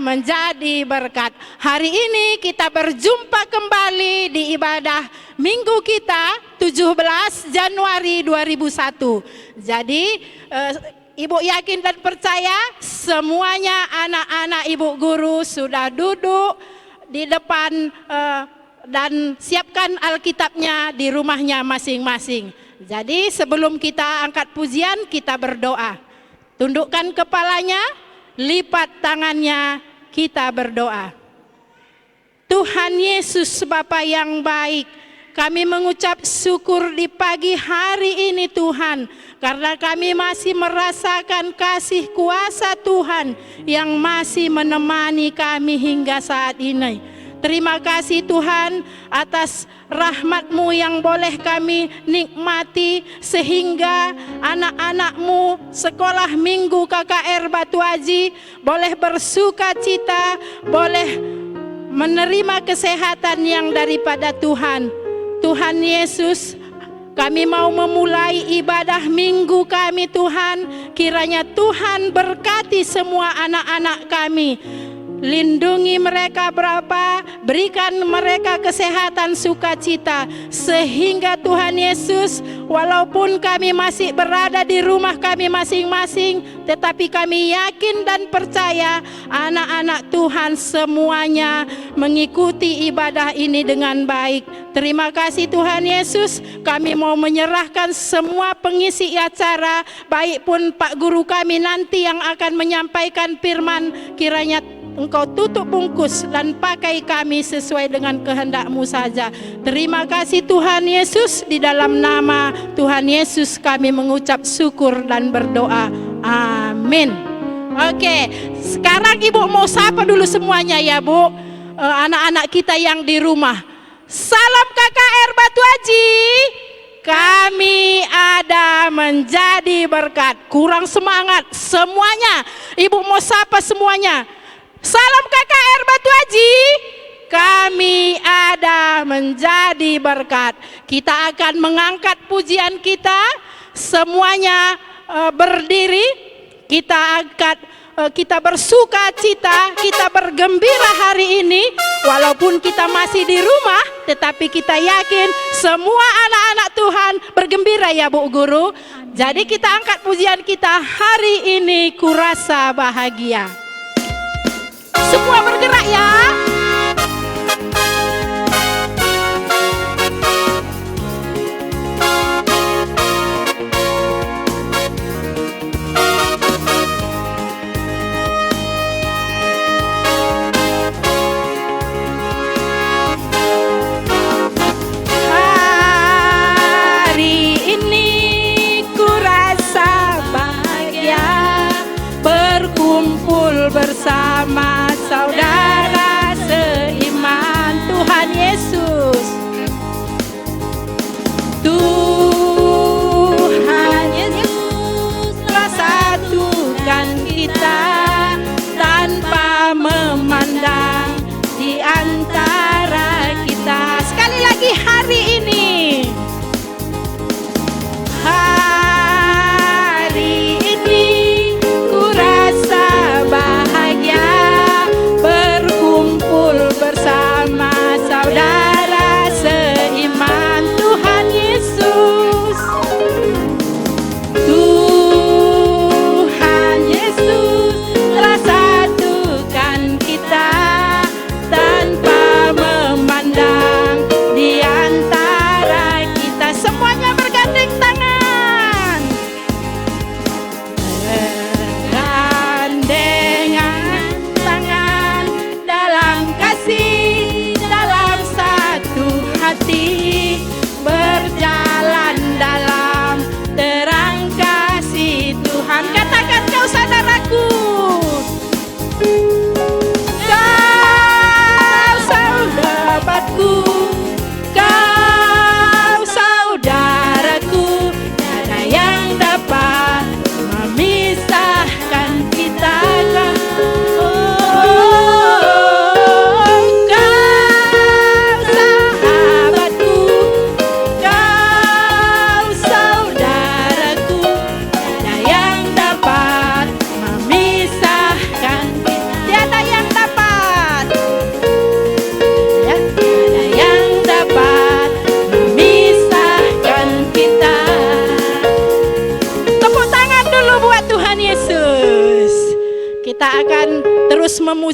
menjadi berkat. Hari ini kita berjumpa kembali di ibadah minggu kita 17 Januari 2001. Jadi Ibu yakin dan percaya semuanya anak-anak Ibu guru sudah duduk di depan dan siapkan Alkitabnya di rumahnya masing-masing. Jadi sebelum kita angkat pujian, kita berdoa. Tundukkan kepalanya, lipat tangannya, kita berdoa. Tuhan Yesus Bapa yang baik, kami mengucap syukur di pagi hari ini Tuhan, karena kami masih merasakan kasih kuasa Tuhan yang masih menemani kami hingga saat ini. Terima kasih Tuhan atas rahmat-Mu yang boleh kami nikmati, sehingga anak-anak-Mu sekolah minggu KKR Batu Aji boleh bersuka cita, boleh menerima kesehatan yang daripada Tuhan. Tuhan Yesus, kami mau memulai ibadah minggu kami Tuhan. Kiranya Tuhan berkati semua anak-anak kami. Lindungi mereka berapa, berikan mereka kesehatan sukacita, sehingga Tuhan Yesus, walaupun kami masih berada di rumah kami masing-masing, tetapi kami yakin dan percaya anak-anak Tuhan semuanya mengikuti ibadah ini dengan baik. Terima kasih Tuhan Yesus, kami mau menyerahkan semua pengisi acara, baik pun Pak Guru kami nanti yang akan menyampaikan firman, kiranya Engkau tutup bungkus dan pakai kami sesuai dengan kehendak-Mu saja. Terima kasih Tuhan Yesus, di dalam nama Tuhan Yesus kami mengucap syukur dan berdoa. Amin. Oke, sekarang Ibu mau sapa dulu semuanya ya Bu, anak-anak kita yang di rumah. Salam KKR Batu Aji. Kami ada menjadi berkat. Kurang semangat semuanya. Ibu mau sapa semuanya. Salam KKR Batu Aji. Kami ada menjadi berkat. Kita akan mengangkat pujian kita. Semuanya berdiri. Kita bersuka cita, kita bergembira hari ini. Walaupun kita masih di rumah, tetapi kita yakin semua anak-anak Tuhan bergembira ya Bu Guru. Jadi kita angkat pujian kita hari ini, kurasa bahagia. Semua bergerak ya. Hari ini kurasa bahagia berkumpul bersama saudara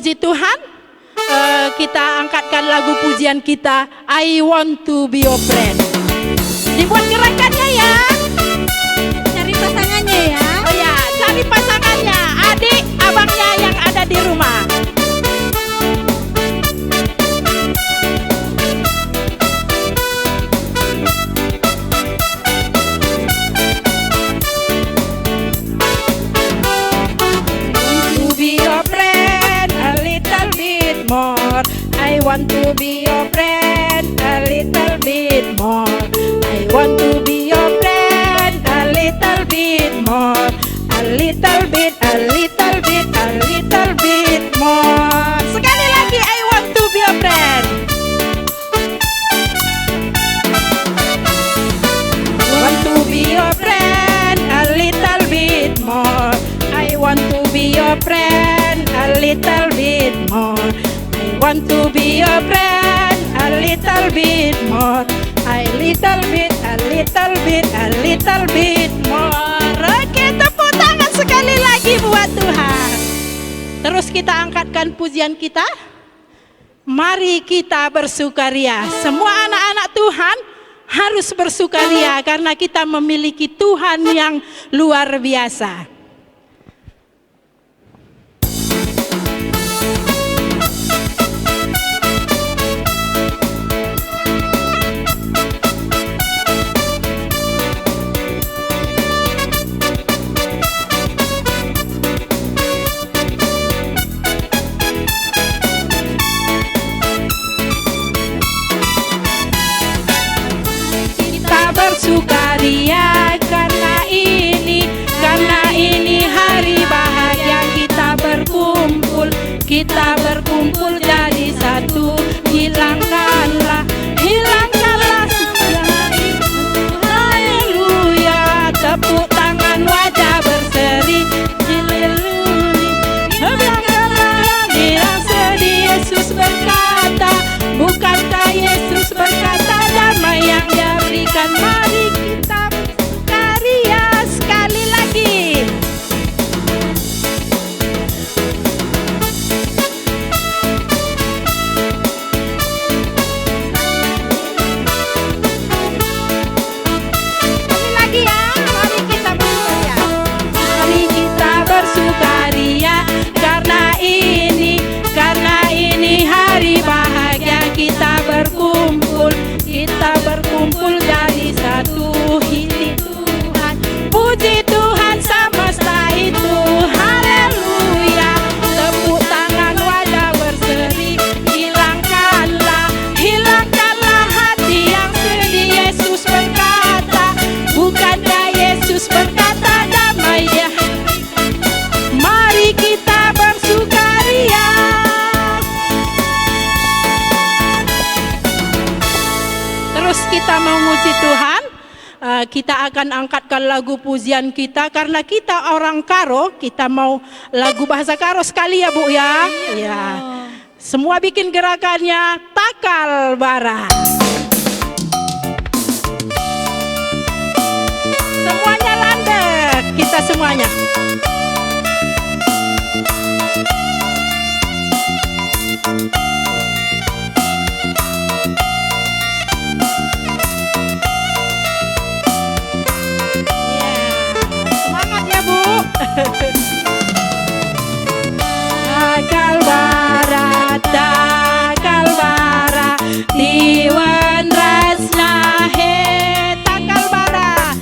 memuji Tuhan, kita angkatkan lagu pujian kita, I Want to Be Your Friend. Dibuat gerakannya ya. Cari pasangannya ya. Oh ya, cari pasangannya, adik, abangnya yang ada di rumah. I want to be your friend a little bit more. I want to be your friend a little bit more. A little bit, a little bit, a little bit more. Sekali lagi, I want to be your friend. Want to be your friend a little bit more. I want to be your friend a little bit more. I want to be your friend a little bit more. A little bit, a little bit, a little bit more. Oke, tepuk tangan sekali lagi buat Tuhan. Terus kita angkatkan pujian kita. Mari kita bersukaria. Semua anak-anak Tuhan harus bersukaria karena kita memiliki Tuhan yang luar biasa. Bersukaria karena ini hari bahagia, kita berkumpul jadi satu. Hilangkanlah segala itu. Haleluya, tepuk tangan wajah berseri. Hilangkanlah yang sedih. Yesus berkata, bukankah Yesus berkata damai yang dia berikan. Mari kita bersukaria sekali lagi. Sekali lagi ya, mari kita bersukaria. Mari kita bersukaria karena ini hari bahagia, kita berkumpul jadi satu. Hini Tuhan, puji Tuhan semesta itu. Haleluya, tepuk tangan wajah berseri. Hilangkanlah hati yang sedih. Yesus berkata, bukankah Yesus berkata damai dia. Mari kita bersukaria. Terus kita memuji Tuhan, kita akan angkatkan lagu pujian kita. Karena kita orang Karo, kita mau lagu bahasa Karo sekali ya Bu ya. Ya. Semua bikin gerakannya takal bara. Semuanya landep, kita semuanya. Takal bara, tiwan rasna he. Takal bara,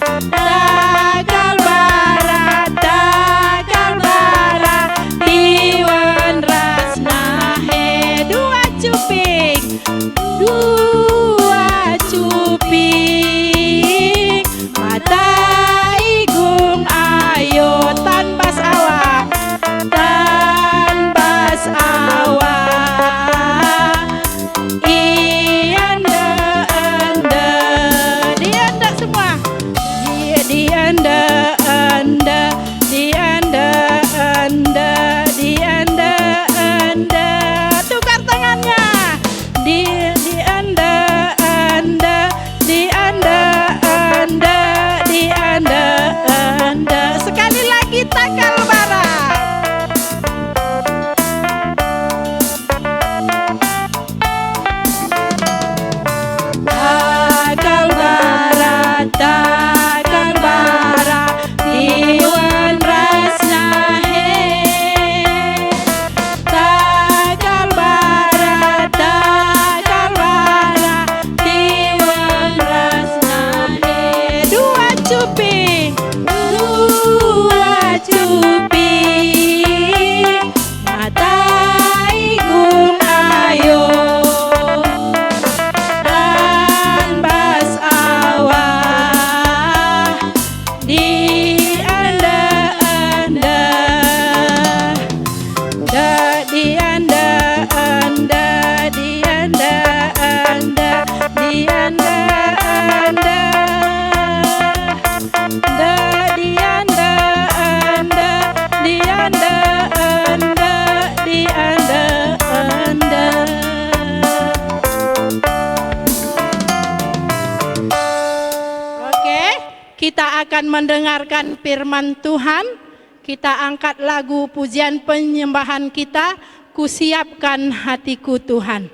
kita akan mendengarkan firman Tuhan. Kita angkat lagu pujian penyembahan kita, Kusiapkan Hatiku Tuhan.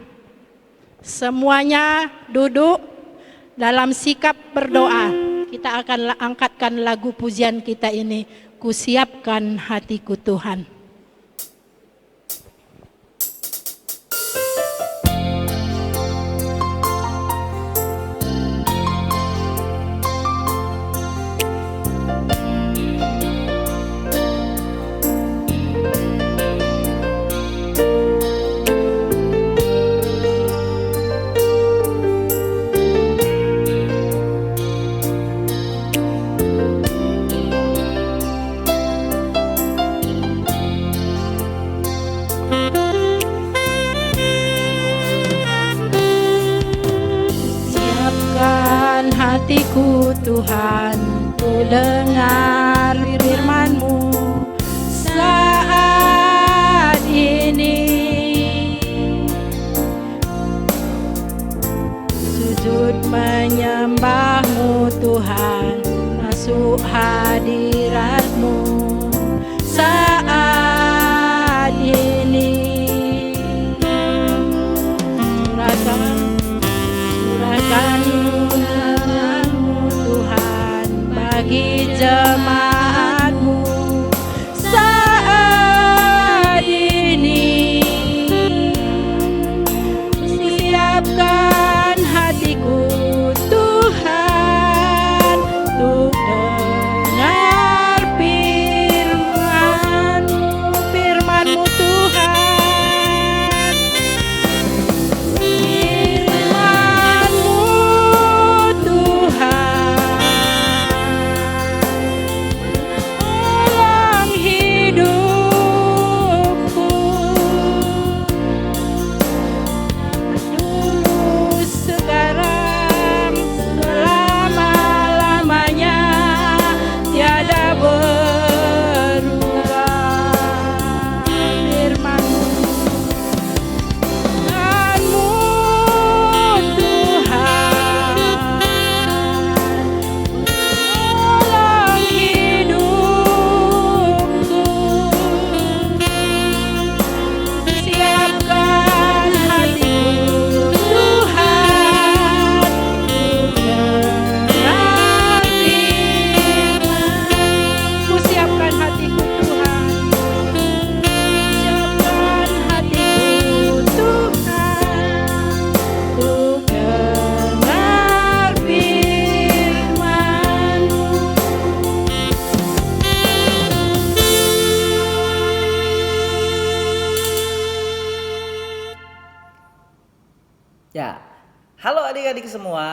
Semuanya duduk dalam sikap berdoa. Kita akan angkatkan lagu pujian kita ini, Kusiapkan Hatiku Tuhan. Hatiku Tuhan, ku dengar firman-Mu saat ini. Sujud menyembah-Mu Tuhan, masuk hadirat-Mu saat ini. Surahkan bagi jemaat-Mu saat ini. Siapkan hatiku Tuhan, untuk dengar firman-Mu Tuhan. Ya, halo adik-adik semua.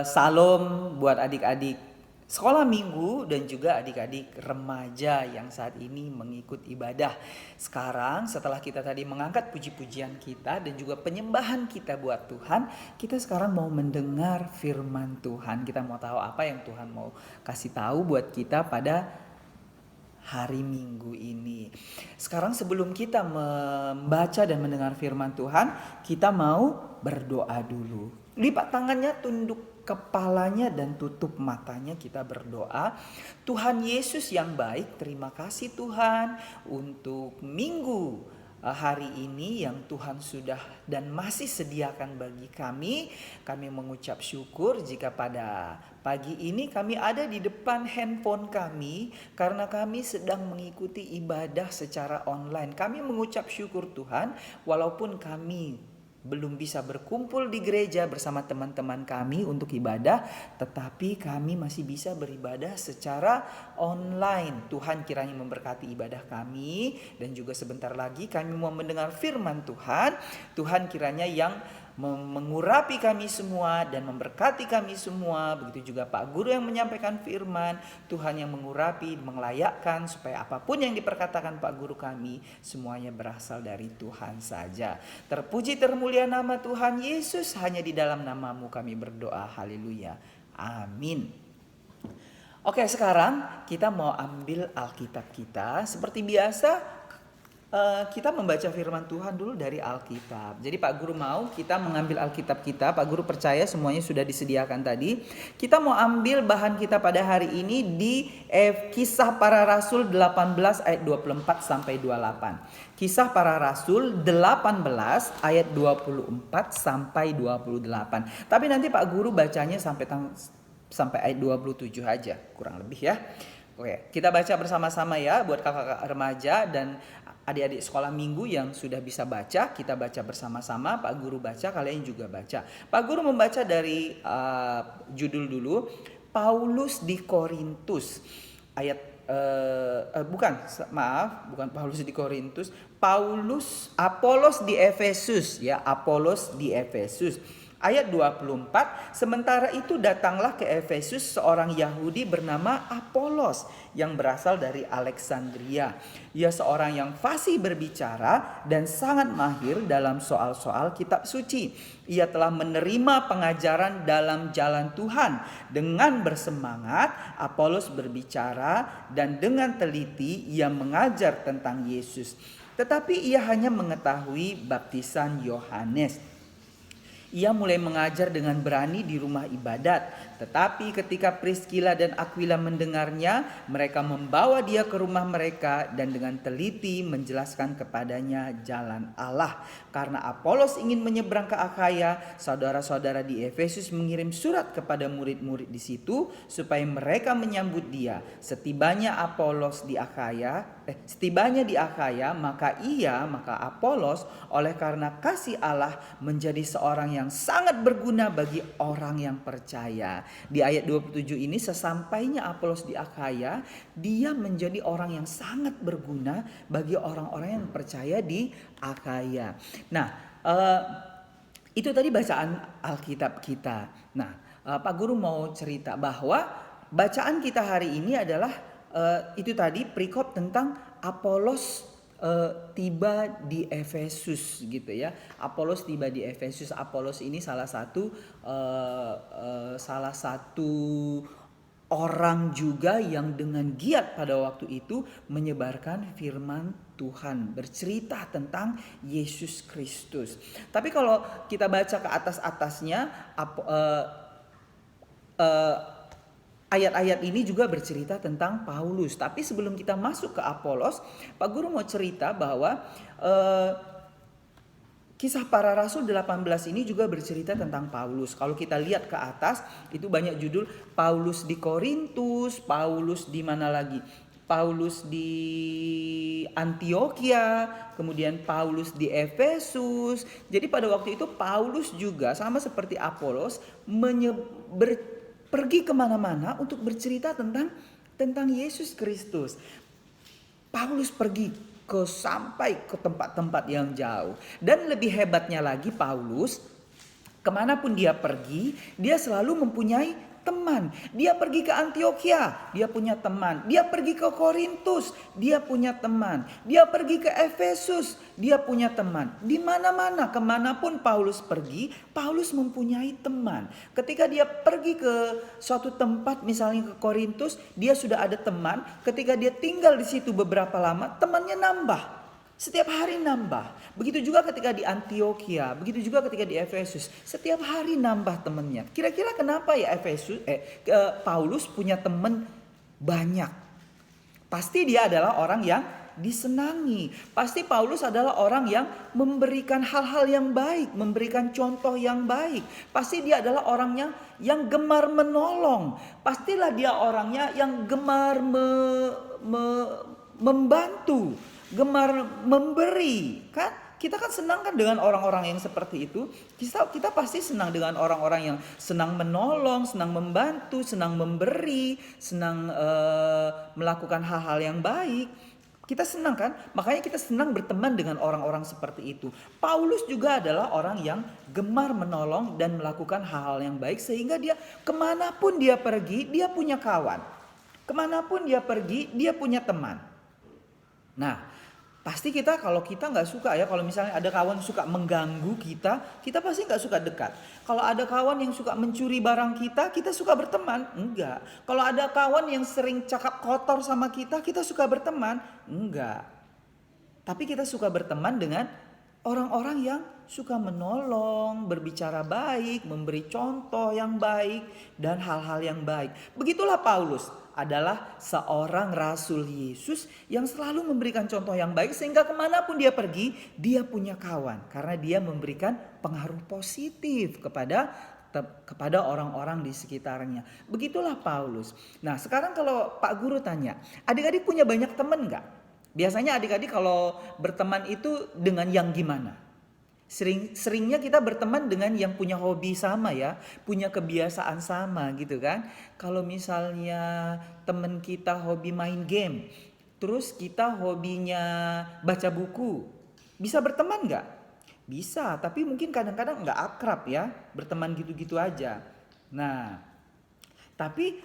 Salam buat adik-adik sekolah minggu dan juga adik-adik remaja yang saat ini mengikut ibadah. Sekarang setelah kita tadi mengangkat puji-pujian kita dan juga penyembahan kita buat Tuhan, kita sekarang mau mendengar firman Tuhan. Kita mau tahu apa yang Tuhan mau kasih tahu buat kita pada hari Minggu ini. Sekarang sebelum kita membaca dan mendengar firman Tuhan, kita mau berdoa dulu. Lipat tangannya, tunduk kepalanya dan tutup matanya, kita berdoa. Tuhan Yesus yang baik, terima kasih Tuhan untuk minggu hari ini yang Tuhan sudah dan masih sediakan bagi kami. Kami mengucap syukur jika pada pagi ini kami ada di depan handphone kami karena kami sedang mengikuti ibadah secara online. Kami mengucap syukur Tuhan, walaupun kami belum bisa berkumpul di gereja bersama teman-teman kami untuk ibadah, tetapi kami masih bisa beribadah secara online. Tuhan kiranya memberkati ibadah kami, dan juga sebentar lagi kami mau mendengar firman Tuhan. Tuhan kiranya yang mengurapi kami semua dan memberkati kami semua. Begitu juga Pak Guru yang menyampaikan firman, Tuhan yang mengurapi, melayakkan supaya apapun yang diperkatakan Pak Guru kami semuanya berasal dari Tuhan saja. Terpuji termulia nama Tuhan Yesus, hanya di dalam nama-Mu kami berdoa. Haleluya. Amin. Oke, sekarang kita mau ambil Alkitab kita. Seperti biasa, kita membaca firman Tuhan dulu dari Alkitab. Jadi Pak Guru mau kita mengambil Alkitab kita. Pak Guru percaya semuanya sudah disediakan tadi. Kita mau ambil bahan kita pada hari ini di Kisah Para Rasul 18 ayat 24 sampai 28. Kisah Para Rasul 18 ayat 24 sampai 28. Tapi nanti Pak Guru bacanya sampai ayat 27 aja, kurang lebih ya. Oke, kita baca bersama-sama ya buat kakak-kakak remaja dan adik-adik sekolah minggu yang sudah bisa baca. Kita baca bersama-sama, Pak Guru baca, kalian juga baca. Pak Guru membaca dari judul dulu, Paulus di Korintus. Bukan Paulus di Korintus, Apolos di Efesus ya, Apolos di Efesus. Ayat 24, sementara itu datanglah ke Efesus seorang Yahudi bernama Apolos yang berasal dari Alexandria. Ia seorang yang fasih berbicara dan sangat mahir dalam soal-soal kitab suci. Ia telah menerima pengajaran dalam jalan Tuhan. Dengan bersemangat, Apolos berbicara dan dengan teliti ia mengajar tentang Yesus. Tetapi ia hanya mengetahui baptisan Yohanes. Ia mulai mengajar dengan berani di rumah ibadat. Tetapi ketika Priskila dan Aquila mendengarnya, mereka membawa dia ke rumah mereka dan dengan teliti menjelaskan kepadanya jalan Allah. Karena Apolos ingin menyeberang ke Akhaya, saudara-saudara di Efesus mengirim surat kepada murid-murid di situ supaya mereka menyambut dia. Setibanya di Akhaya, maka Apolos oleh karena kasih Allah menjadi seorang yang sangat berguna bagi orang yang percaya. Di ayat 27 ini, sesampainya Apolos di Akhaya, dia menjadi orang yang sangat berguna bagi orang-orang yang percaya di Akhaya. Nah, itu tadi bacaan Alkitab kita. Nah, Pak Guru mau cerita bahwa bacaan kita hari ini adalah itu tadi perikop tentang Apolos tiba di Efesus gitu ya. Apolos tiba di Efesus. Apolos ini salah satu orang juga yang dengan giat pada waktu itu menyebarkan firman Tuhan, bercerita tentang Yesus Kristus. Tapi kalau kita baca ke atas-atasnya, ayat-ayat ini juga bercerita tentang Paulus. Tapi sebelum kita masuk ke Apolos, Pak Guru mau cerita bahwa Kisah Para Rasul 18 ini juga bercerita tentang Paulus. Kalau kita lihat ke atas, itu banyak judul, Paulus di Korintus, Paulus di mana lagi? Paulus di Antioquia, kemudian Paulus di Efesus. Jadi pada waktu itu Paulus juga sama seperti Apolos pergi kemana-mana untuk bercerita tentang Yesus Kristus. Paulus pergi sampai ke tempat-tempat yang jauh. Dan lebih hebatnya lagi, Paulus kemanapun dia pergi, dia selalu mempunyai teman. Dia pergi ke Antioquia, dia punya teman. Dia pergi ke Korintus, dia punya teman. Dia pergi ke Efesus, dia punya teman. Di mana-mana, kemanapun Paulus pergi, Paulus mempunyai teman. Ketika dia pergi ke suatu tempat, misalnya ke Korintus, dia sudah ada teman. Ketika dia tinggal di situ beberapa lama, temannya nambah. Setiap hari nambah. Begitu juga ketika di Antioquia, begitu juga ketika di Efesus. Setiap hari nambah temannya. Kira-kira kenapa ya Paulus punya teman banyak? Pasti dia adalah orang yang disenangi. Pasti Paulus adalah orang yang memberikan hal-hal yang baik, memberikan contoh yang baik. Pasti dia adalah orangnya yang gemar menolong. Pastilah dia orangnya yang gemar membantu, gemar memberi. Kan kita kan senang kan dengan orang-orang yang seperti itu. Kita pasti senang dengan orang-orang yang senang menolong, senang membantu, senang memberi, senang melakukan hal-hal yang baik. Kita senang kan? Makanya kita senang berteman dengan orang-orang seperti itu. Paulus juga adalah orang yang gemar menolong dan melakukan hal-hal yang baik, sehingga dia kemanapun dia pergi, dia punya kawan. Kemanapun dia pergi, dia punya teman. Nah, pasti kalau kita nggak suka ya, kalau misalnya ada kawan suka mengganggu kita pasti nggak suka dekat. Kalau ada kawan yang suka mencuri barang kita suka berteman? Enggak. Kalau ada kawan yang sering cakap kotor sama kita suka berteman? Enggak. Tapi kita suka berteman dengan orang-orang yang suka menolong, berbicara baik, memberi contoh yang baik, dan hal-hal yang baik. Begitulah Paulus adalah seorang Rasul Yesus yang selalu memberikan contoh yang baik, sehingga kemanapun dia pergi, dia punya kawan. Karena dia memberikan pengaruh positif kepada orang-orang di sekitarnya. Begitulah Paulus. Nah, sekarang kalau Pak Guru tanya, adik-adik punya banyak teman nggak? Biasanya adik-adik kalau berteman itu dengan yang gimana? Seringnya kita berteman dengan yang punya hobi sama ya, punya kebiasaan sama gitu kan. Kalau misalnya teman kita hobi main game, terus kita hobinya baca buku, bisa berteman nggak? Bisa, tapi mungkin kadang-kadang nggak akrab ya, berteman gitu-gitu aja. Nah, tapi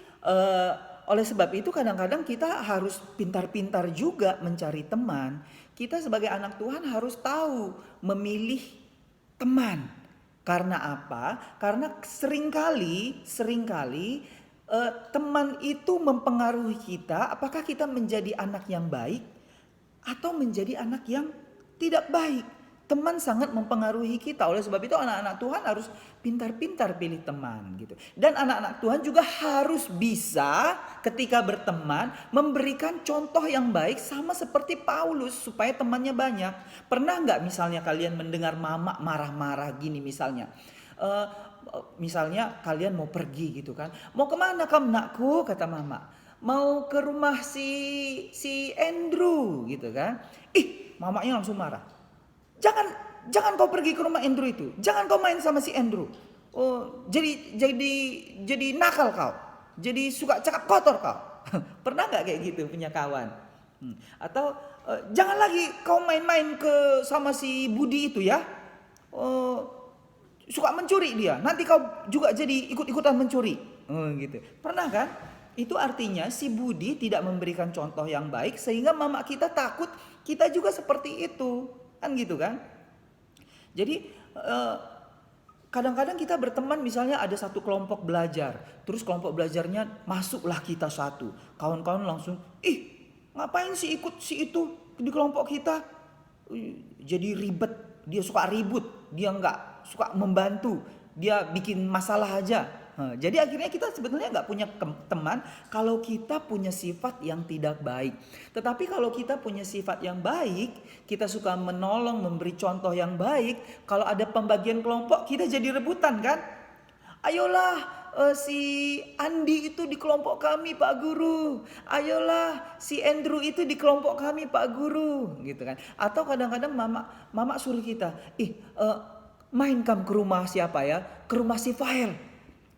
oleh sebab itu kadang-kadang kita harus pintar-pintar juga mencari teman. Kita sebagai anak Tuhan harus tahu memilih teman. Karena apa? Karena seringkali teman itu mempengaruhi kita, apakah kita menjadi anak yang baik atau menjadi anak yang tidak baik. Teman sangat mempengaruhi kita. Oleh sebab itu anak-anak Tuhan harus pintar-pintar pilih teman gitu. Dan anak-anak Tuhan juga harus bisa ketika berteman memberikan contoh yang baik sama seperti Paulus supaya temannya banyak. Pernah nggak misalnya kalian mendengar mama marah-marah gini misalnya? Misalnya kalian mau pergi gitu kan. Mau kemana kamu nakku, kata mama. Mau ke rumah si Andrew gitu kan. Mamanya langsung marah. Jangan kau pergi ke rumah Andrew itu. Jangan kau main sama si Andrew. Oh, jadi nakal kau. Jadi suka cakap kotor kau. Pernah nggak kayak gitu punya kawan? Atau jangan lagi kau main-main sama si Budi itu ya. Suka mencuri dia. Nanti kau juga jadi ikut-ikutan mencuri. Gitu. Pernah kan? Itu artinya si Budi tidak memberikan contoh yang baik sehingga mama kita takut kita juga seperti itu. Kan gitu kan. Jadi kadang-kadang kita berteman misalnya ada satu kelompok belajar. Terus kelompok belajarnya masuklah kita satu. Kawan-kawan langsung ngapain sih ikut si itu di kelompok kita. Jadi ribet. Dia suka ribut. Dia nggak suka membantu. Dia bikin masalah aja. Jadi akhirnya kita sebetulnya nggak punya teman kalau kita punya sifat yang tidak baik. Tetapi kalau kita punya sifat yang baik, kita suka menolong, memberi contoh yang baik. Kalau ada pembagian kelompok, kita jadi rebutan kan? Ayolah si Andi itu di kelompok kami Pak Guru. Ayolah si Andrew itu di kelompok kami Pak Guru, gitu kan? Atau kadang-kadang mama suruh kita, main kamu ke rumah siapa ya? Ke rumah si Fael.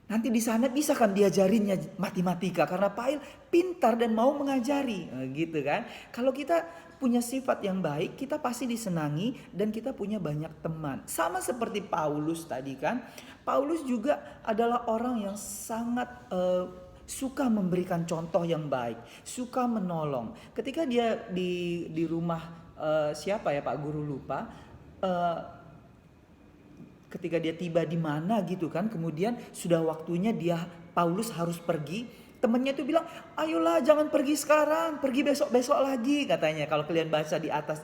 Nanti di sana bisa kan diajarinnya matematika karena Pail pintar dan mau mengajari, gitu kan. Kalau kita punya sifat yang baik, kita pasti disenangi dan kita punya banyak teman. Sama seperti Paulus tadi kan. Paulus juga adalah orang yang sangat suka memberikan contoh yang baik, suka menolong. Ketika dia di rumah siapa ya Pak Guru lupa. Ketika dia tiba di mana gitu kan, kemudian sudah waktunya Paulus harus pergi. Temannya tuh bilang, ayolah jangan pergi sekarang, pergi besok lagi katanya. Kalau kalian baca di atas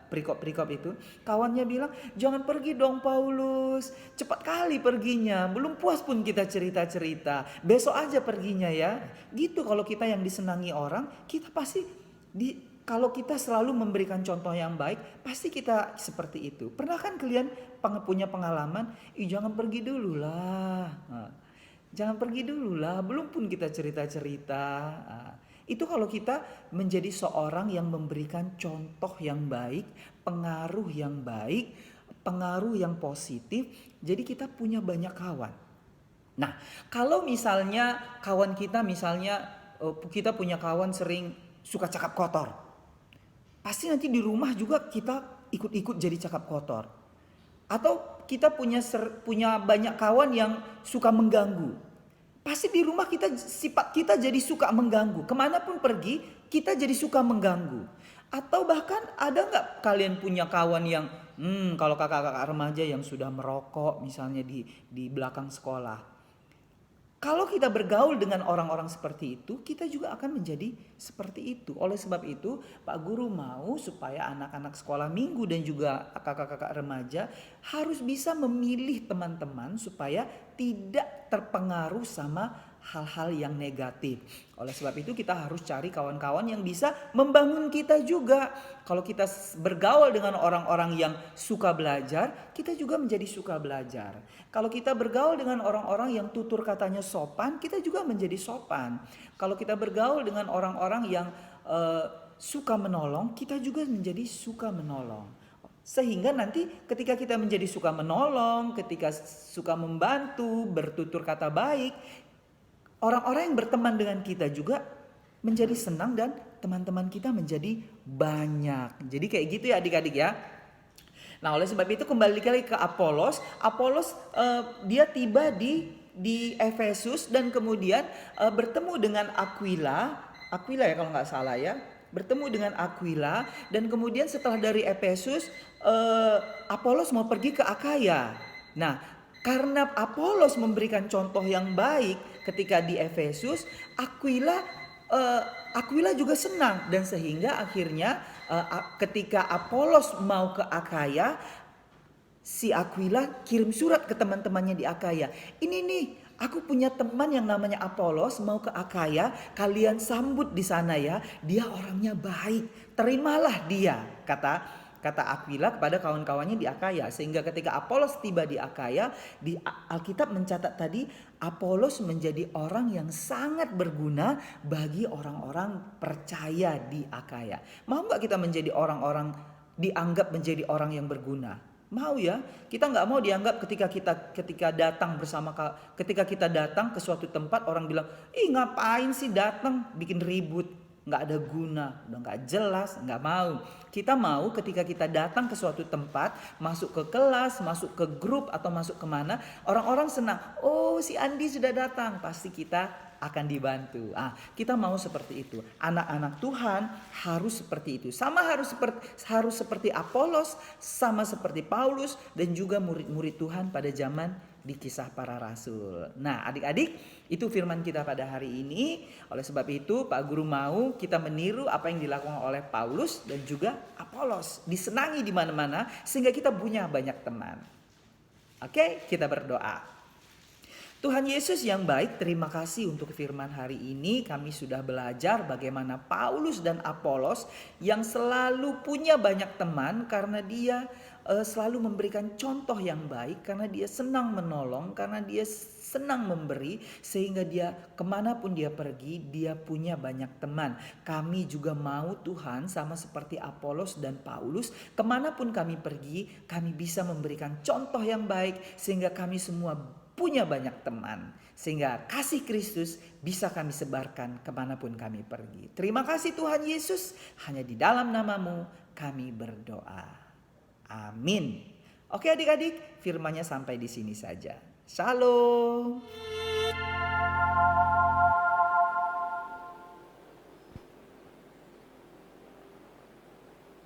perikop itu, kawannya bilang, jangan pergi dong Paulus, cepat kali perginya, belum puas pun kita cerita-cerita, besok aja perginya ya. Gitu kalau kita yang disenangi orang, kita pasti kalau kita selalu memberikan contoh yang baik, pasti kita seperti itu. Pernah kan kalian punya pengalaman, jangan pergi dulu lah. Jangan pergi dulu lah, belum pun kita cerita-cerita. Itu kalau kita menjadi seorang yang memberikan contoh yang baik, pengaruh yang baik, pengaruh yang positif. Jadi kita punya banyak kawan. Nah, kalau misalnya kawan kita kita punya kawan sering suka cakap kotor. Pasti nanti di rumah juga kita ikut-ikut jadi cakap kotor. Atau kita punya banyak kawan yang suka mengganggu. Pasti di rumah sifat kita jadi suka mengganggu. Kemanapun pergi kita jadi suka mengganggu. Atau bahkan ada nggak kalian punya kawan yang kalau kakak-kakak remaja yang sudah merokok misalnya di belakang sekolah. Kalau kita bergaul dengan orang-orang seperti itu, kita juga akan menjadi seperti itu. Oleh sebab itu, Pak Guru mau supaya anak-anak sekolah minggu dan juga kakak-kakak remaja harus bisa memilih teman-teman supaya tidak terpengaruh sama hal-hal yang negatif. Oleh sebab itu kita harus cari kawan-kawan yang bisa membangun kita juga. Kalau kita bergaul dengan orang-orang yang suka belajar, kita juga menjadi suka belajar. Kalau kita bergaul dengan orang-orang yang tutur katanya sopan, kita juga menjadi sopan. Kalau kita bergaul dengan orang-orang yang suka menolong, kita juga menjadi suka menolong. Sehingga nanti ketika kita menjadi suka menolong, ketika suka membantu, bertutur kata baik, orang-orang yang berteman dengan kita juga menjadi senang dan teman-teman kita menjadi banyak. Jadi kayak gitu ya adik-adik ya. Nah oleh sebab itu kembali lagi ke Apolos. Apolos dia tiba di Efesus dan kemudian bertemu dengan Aquila ya kalau nggak salah ya. Bertemu dengan Aquila dan kemudian setelah dari Efesus Apolos mau pergi ke Akaya. Nah karena Apolos memberikan contoh yang baik ketika di Efesus, Aquila juga senang dan sehingga akhirnya ketika Apolos mau ke Akaya, si Aquila kirim surat ke teman-temannya di Akaya. Ini nih, aku punya teman yang namanya Apolos mau ke Akaya, kalian sambut di sana ya. Dia orangnya baik, terimalah dia, kata Aquila kepada kawan-kawannya di Akaya. Sehingga ketika Apolos tiba di Akaya, di Alkitab mencatat tadi Apolos menjadi orang yang sangat berguna bagi orang-orang percaya di Akaya. Mau gak kita menjadi orang-orang dianggap menjadi orang yang berguna? Mau ya, kita nggak mau dianggap ketika datang ketika kita datang ke suatu tempat orang bilang, ih ngapain sih datang bikin ribut, nggak ada guna, udah nggak jelas, nggak mau. Kita mau ketika kita datang ke suatu tempat, masuk ke kelas, masuk ke grup atau masuk kemana, orang-orang senang. Oh si Andi sudah datang, pasti kita akan dibantu. Kita mau seperti itu. Anak-anak Tuhan harus seperti itu. Sama harus seperti Apolos, sama seperti Paulus dan juga murid-murid Tuhan pada zaman di Kisah Para Rasul. Nah, adik-adik, itu firman kita pada hari ini. Oleh sebab itu, Pak Guru mau kita meniru apa yang dilakukan oleh Paulus dan juga Apolos. Disenangi di mana-mana sehingga kita punya banyak teman. Oke, kita berdoa. Tuhan Yesus yang baik, terima kasih untuk firman hari ini. Kami sudah belajar bagaimana Paulus dan Apolos yang selalu punya banyak teman karena dia selalu memberikan contoh yang baik, karena dia senang menolong, karena dia senang memberi, sehingga dia kemanapun dia pergi dia punya banyak teman. Kami juga mau Tuhan sama seperti Apolos dan Paulus, kemanapun kami pergi kami bisa memberikan contoh yang baik sehingga kami semua punya banyak teman, sehingga kasih Kristus bisa kami sebarkan kemanapun kami pergi. Terima kasih Tuhan Yesus, hanya di dalam nama-Mu kami berdoa. Amin. Oke adik-adik, firman-Nya sampai di sini saja. Shalom.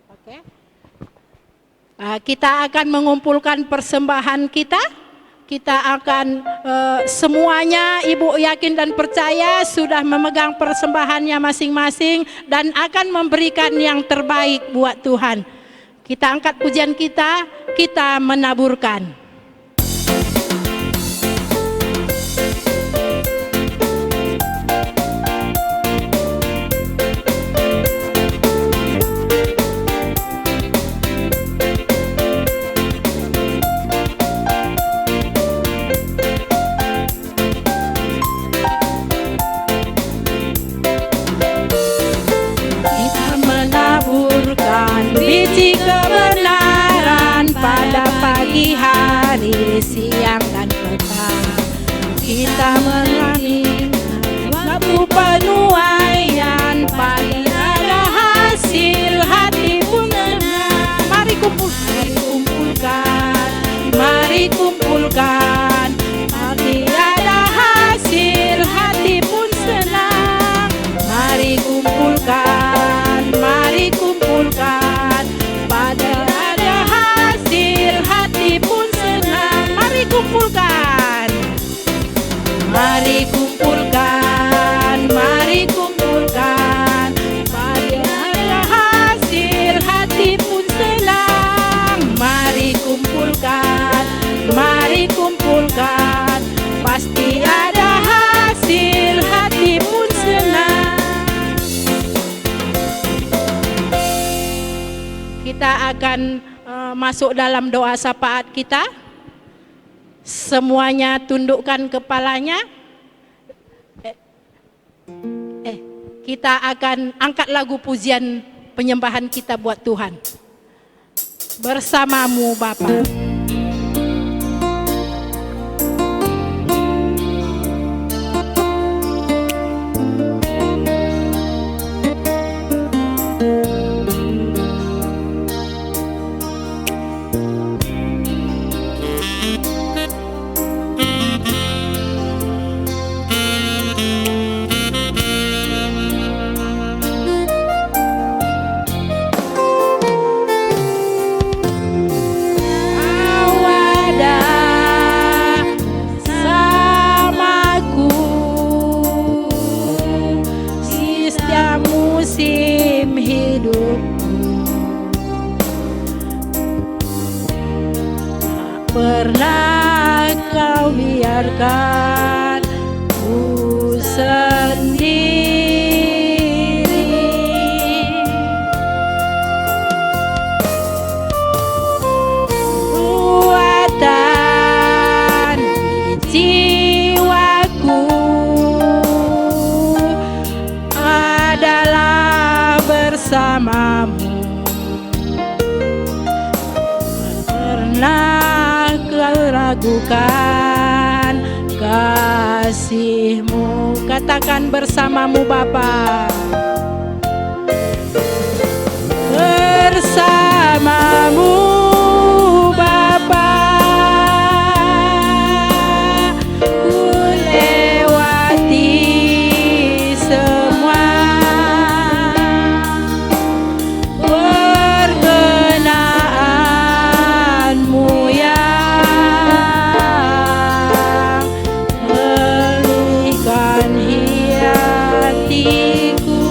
Oke. Kita akan mengumpulkan persembahan kita. Kita akan semuanya, Ibu yakin dan percaya sudah memegang persembahannya masing-masing dan akan memberikan yang terbaik buat Tuhan. Kita angkat pujian kita menaburkan. Biji kebenaran pada pagi hari, siang dan petang. Kita melalui waktu penuaian, pagi ada hasil, hati pun tenang. Mari kumpulkan, pagi ada hasil, hati pun senang. Mari kumpulkan, pada ada hasil, hati pun senang. Mari kumpulkan, Mari kumpulkan, mari kumpulkan, pada ada hasil hati pun senang. Mari kumpulkan, mari kumpulkan, pasti ada hasil hati pun senang. Kita akan masuk dalam doa syafaat kita. Semuanya tundukkan kepalanya. Kita akan angkat lagu pujian penyembahan kita buat Tuhan. Bersamamu Bapa. Musim hidupku tak pernah kau biarkan ku sendiri. Kuatan di jiwaku adalah bersamamu. Pernah kau ragukan kasih-Mu? Katakan bersamamu Bapa. Bersamamu Bapa, ku lewati semua. Perkenaanmu yang melihkan hatiku.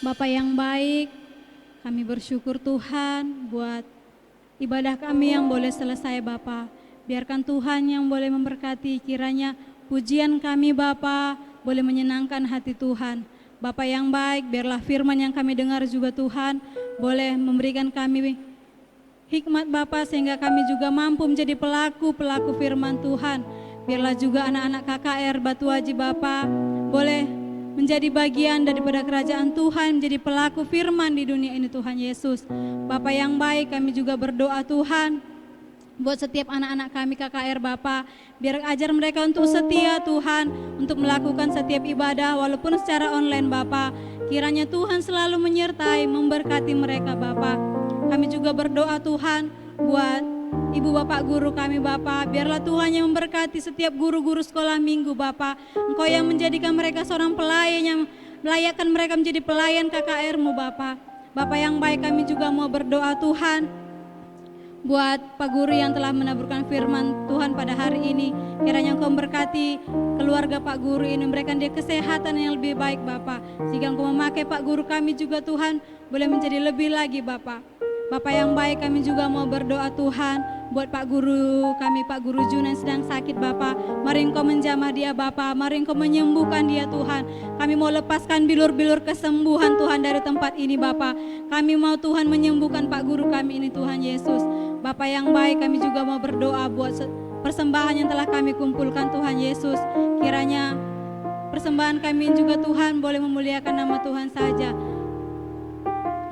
Bapa yang baik, kami bersyukur Tuhan buat ibadah kami yang boleh selesai Bapa. Biarkan Tuhan yang boleh memberkati, kiranya pujian kami Bapa boleh menyenangkan hati Tuhan. Bapa yang baik, biarlah firman yang kami dengar juga Tuhan boleh memberikan kami hikmat Bapa sehingga kami juga mampu menjadi pelaku firman Tuhan. Biarlah juga anak-anak KKR Batu Haji Bapa boleh menjadi bagian daripada kerajaan Tuhan, menjadi pelaku firman di dunia ini Tuhan Yesus. Bapa yang baik, kami juga berdoa Tuhan, Buat setiap anak-anak kami KKR Bapa, biar ajar mereka untuk setia Tuhan, untuk melakukan setiap ibadah walaupun secara online Bapa. Kiranya Tuhan selalu menyertai, memberkati mereka Bapa. Kami juga berdoa Tuhan buat Ibu Bapak guru kami Bapa, biarlah Tuhan yang memberkati setiap guru-guru sekolah minggu Bapa. Engkau yang menjadikan mereka seorang pelayan, yang melayakkan mereka menjadi pelayan KKR-Mu Bapa. Bapa yang baik, kami juga mau berdoa Tuhan buat Pak Guru yang telah menaburkan firman Tuhan pada hari ini. Kiranya Engkau memberkati keluarga Pak Guru ini, memberikan dia kesehatan yang lebih baik Bapa. Sehingga Engkau memakai Pak Guru kami juga Tuhan boleh menjadi lebih lagi Bapa. Bapa yang baik, kami juga mau berdoa Tuhan buat Pak Guru kami, Pak Guru Jun yang sedang sakit Bapa. Mari Engkau menjamah dia Bapa, mari Engkau menyembuhkan dia Tuhan. Kami mau lepaskan bilur-bilur kesembuhan Tuhan dari tempat ini Bapa. Kami mau Tuhan menyembuhkan Pak Guru kami ini Tuhan Yesus. Bapa yang baik, kami juga mau berdoa buat persembahan yang telah kami kumpulkan Tuhan Yesus. Kiranya persembahan kami juga Tuhan boleh memuliakan nama Tuhan saja.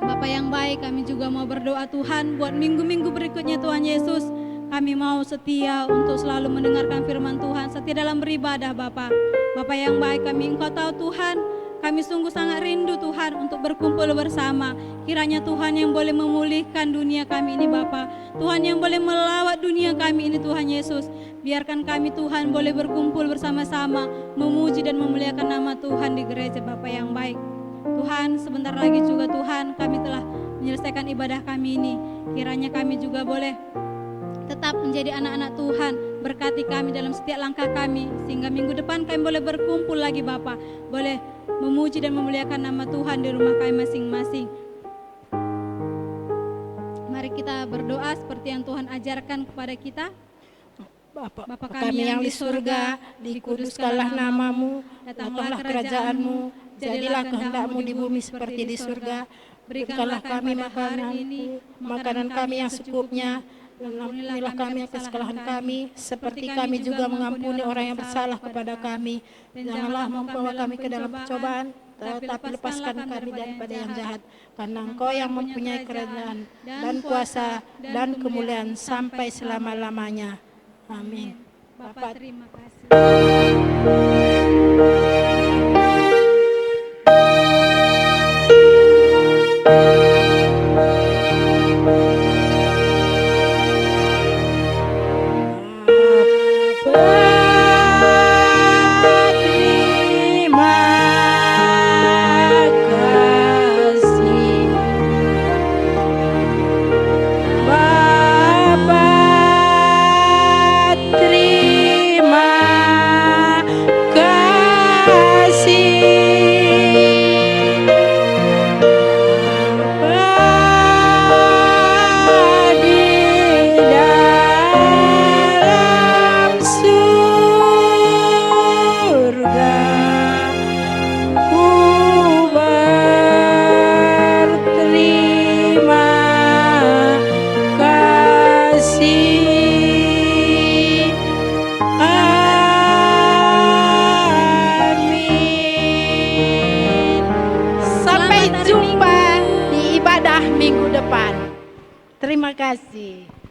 Bapa yang baik, kami juga mau berdoa Tuhan buat minggu-minggu berikutnya Tuhan Yesus. Kami mau setia untuk selalu mendengarkan firman Tuhan, setia dalam beribadah Bapa. Bapa yang baik, kami Engkau tahu Tuhan, kami sungguh sangat rindu Tuhan untuk berkumpul bersama. Kiranya Tuhan yang boleh memulihkan dunia kami ini Bapa, Tuhan yang boleh melawat dunia kami ini Tuhan Yesus. Biarkan kami Tuhan boleh berkumpul bersama-sama, memuji dan memuliakan nama Tuhan di gereja Bapa yang baik. Tuhan, sebentar lagi juga Tuhan kami telah menyelesaikan ibadah kami ini. Kiranya kami juga boleh tetap menjadi anak-anak Tuhan. Berkati kami dalam setiap langkah kami, sehingga minggu depan kami boleh berkumpul lagi Bapa, boleh memuji dan memuliakan nama Tuhan di rumah kami masing-masing. Mari kita berdoa seperti yang Tuhan ajarkan kepada kita. Bapa kami yang di surga, dikuduskanlah namamu, datanglah kerajaan-Mu, jadilah kehendak-Mu di bumi seperti di surga. Berikanlah kami makanan kami yang secukupnya, dan ampunilah kami atas kesalahan kami, seperti kami juga mengampuni orang yang bersalah kepada kami. Janganlah membawa kami ke dalam percobaan, tetapi lepaskan kami daripada yang jahat. Karena Engkau yang mempunyai kerajaan dan kuasa dan kemuliaan sampai selama-lamanya. Amin. Bapak terima kasih. Sampai jumpa di ibadah minggu depan. Terima kasih.